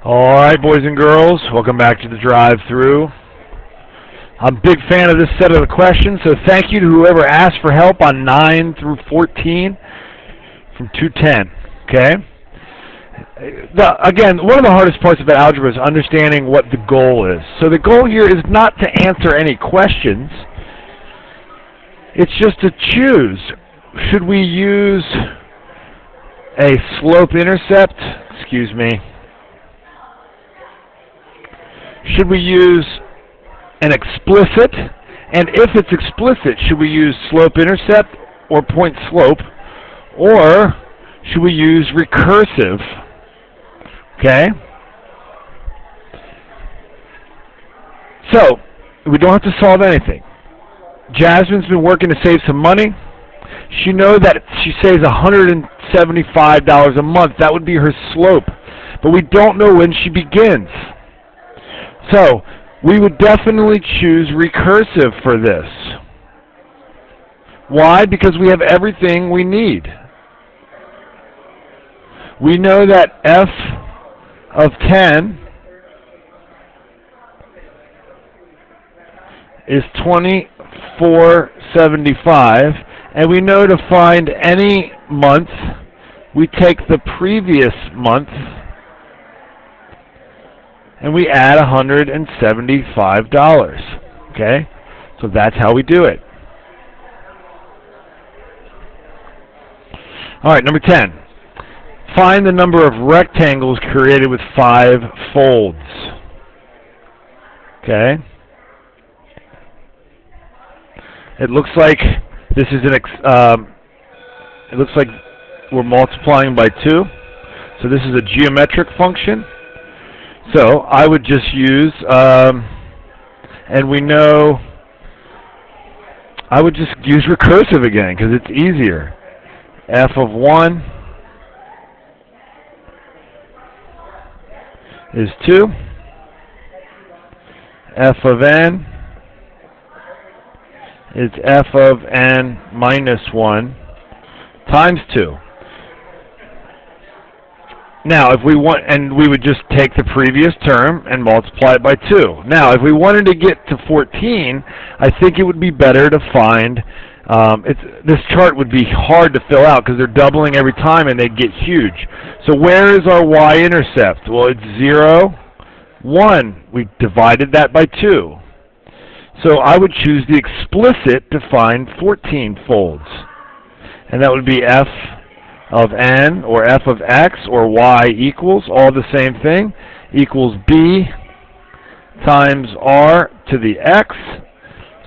All right, boys and girls, welcome back to the drive-through. I'm a big fan of this set of the questions, so thank you to whoever asked for help on 9 through 14 from 210, okay? Again, one of the hardest parts about algebra is understanding what the goal is. So the goal here is not to answer any questions. It's just to choose. Should we use a slope-intercept? Excuse me. Should we use an explicit? And if it's explicit, should we use slope-intercept or point-slope? Or should we use recursive? Okay? So, we don't have to solve anything. Jasmine's been working to save some money. She knows that she saves $175 a month. That would be her slope. But we don't know when she begins. So, we would definitely choose recursive for this. Why? Because we have everything we need. We know that f of 10 is 2475, and we know to find any month, we take the previous month and we add $175. Okay? So that's how we do it. All right, number 10. Find the number of rectangles created with 5 folds. Okay? It looks like this is it looks like we're multiplying by 2. So this is a geometric function. So I would just use, and we know, I would just use recursive again because it's easier. F of 1 is 2. F of n is f of n minus 1 times 2. Now, if we want, and we would just take the previous term and multiply it by 2. Now, if we wanted to get to 14, I think it would be better to find, this chart would be hard to fill out because they're doubling every time and they'd get huge. So where is our y-intercept? Well, it's 0, 1. We divided that by 2. So I would choose the explicit to find 14 folds. And that would be f of n, or f of x, or y equals, all the same thing, equals b times r to the x.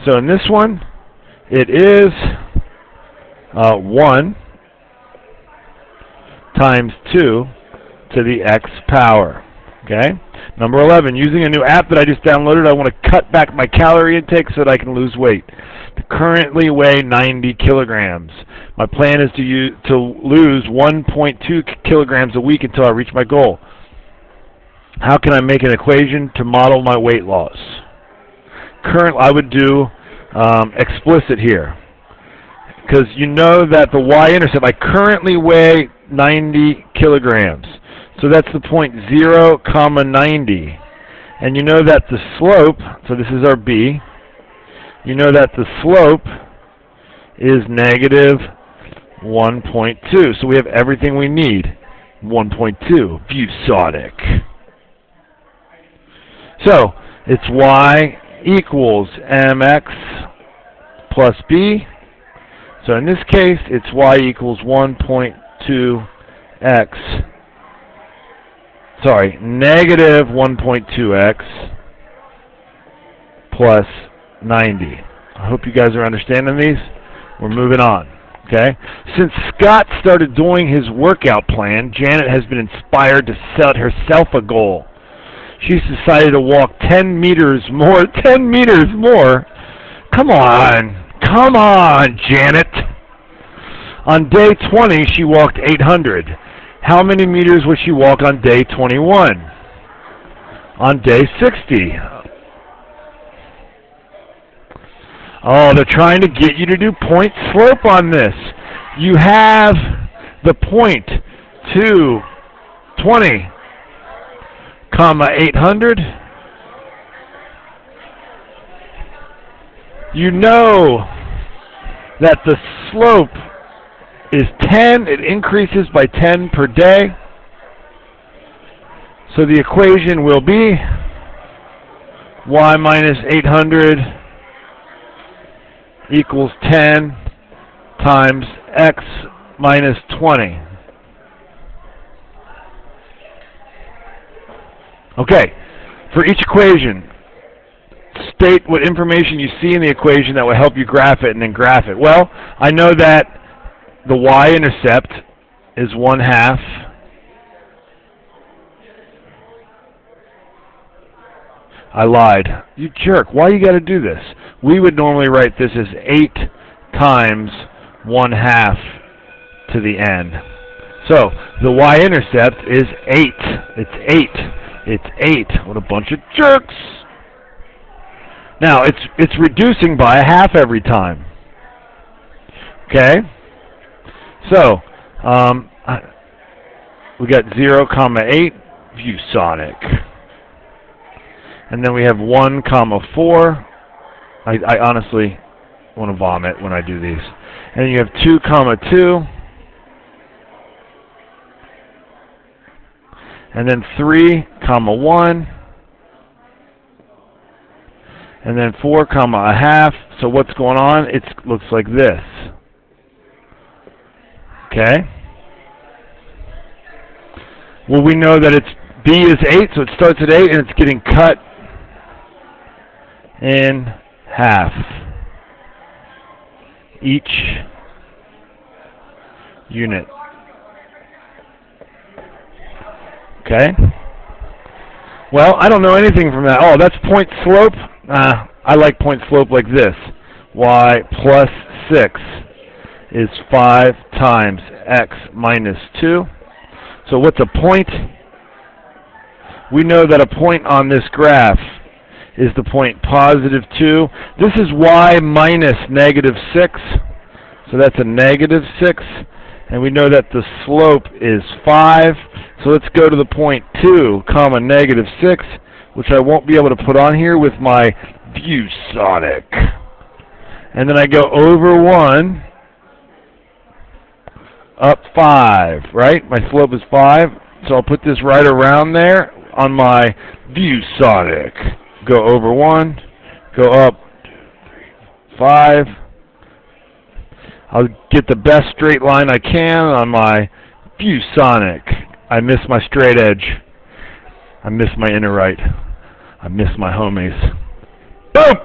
So in this one, it is 1 times 2 to the x power. Okay? Number 11, using a new app that I just downloaded, I want to cut back my calorie intake so that I can lose weight. I currently weigh 90 kilograms. My plan is to lose 1.2 kilograms a week until I reach my goal. How can I make an equation to model my weight loss? I would do explicit here. Because you know that the y-intercept, I currently weigh 90 kilograms. So that's the point 0, 90. And you know that the slope, so this is our b, you know that the slope is negative 1.2. So we have everything we need. 1.2, ViewSonic. So it's y equals mx plus b. So in this case, it's y equals 1.2x. Sorry, negative 1.2x plus 90. I hope you guys are understanding these. We're moving on, okay? Since Scott started doing his workout plan, Janet has been inspired to set herself a goal. She's decided to walk 10 meters more. 10 meters more? Come on, Janet. On day 20, she walked 800. How many meters would she walk on day 21? On day 60? Oh, they're trying to get you to do point slope on this. You have the point 2, 20. comma 800. You know that the slope is 10. It increases by 10 per day. So the equation will be y minus 800 equals 10 times x minus 20. Okay, for each equation, state what information you see in the equation that will help you graph it and then graph it. Well, I know that the y-intercept is 1/2 I lied. You jerk. Why you got to do this? We would normally write this as 8 times 1/2 to the n. So the y-intercept is 8. It's 8. It's 8. What a bunch of jerks. Now it's reducing by 1/2 every time. Okay? So we got 0,8 ViewSonic. And then we have 1,4. I honestly want to vomit when I do these. And then you have 2,2. And then 3,1. And then 4,1/2. So what's going on? It looks like this. Okay? Well, we know that B is 8, so it starts at 8, and it's getting cut in half each unit. Okay? Well, I don't know anything from that. Oh, that's point slope? I like point slope like this. Y plus 6 is 5 times x minus 2. So what's a point? We know that a point on this graph is the point +2. This is y minus -6. So that's a -6. And we know that the slope is 5. So let's go to the point 2, comma -6, which I won't be able to put on here with my ViewSonic. And then I go over 1, up 5, right? My slope is 5. So I'll put this right around there on my ViewSonic. Go over 1, go up 5. I'll get the best straight line I can on my ViewSonic. I miss my straight edge. I miss my inner right. I miss my homies. Boom!